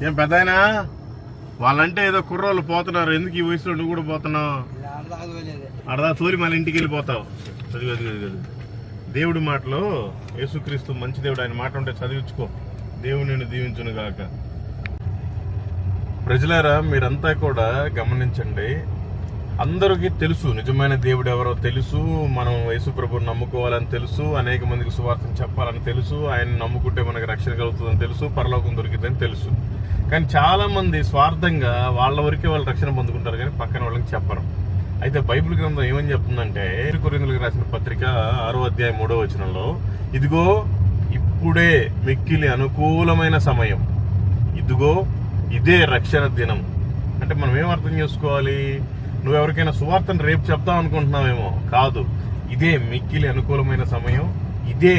ఏం పెద్దాయనా వాళ్ళంటే ఏదో కుర్రోళ్ళు పోతున్నారు, ఎందుకు ఈ వయసులో నువ్వు కూడా పోతున్నావు? అడదా తోలి మళ్ళీ ఇంటికి వెళ్ళిపోతావు. దేవుడి మాటలో యేసుక్రీస్తు మంచి దేవుడు, ఆయన మాట ఉంటే చదివించుకో. దేవుడు నిన్ను దీవించును గాక. ప్రజలారా, మీరంతా కూడా గమనించండి. అందరికీ తెలుసు నిజమైన దేవుడు ఎవరో తెలుసు, మనం యేసు ప్రభువుని నమ్ముకోవాలని తెలుసు, అనేక మందికి సువార్తను చెప్పాలని తెలుసు, ఆయన నమ్ముకుంటే మనకి రక్షణ కలుగుతుందని తెలుసు, పరలోకం దొరికిందని తెలుసు. కానీ చాలా మంది స్వార్థంగా వాళ్ళ వరకే వాళ్ళు రక్షణ పొందుకుంటారు, కానీ పక్కన వాళ్ళకి చెప్పరు. అయితే బైబిల్ గ్రంథం ఏమని చెప్తుందంటే, కొరింథీయులకు రాసిన పత్రిక 6వ అధ్యాయం 3వ వచనంలో, ఇదిగో ఇప్పుడే మిక్కిలి అనుకూలమైన సమయం, ఇదిగో ఇదే రక్షణ దినం. అంటే మనం ఏం అర్థం చేసుకోవాలి? నువ్వెవరికైనా సువార్తను రేపు చెప్తావు అనుకుంటున్నావేమో, కాదు, ఇదే మిక్కిలి అనుకూలమైన సమయం, ఇదే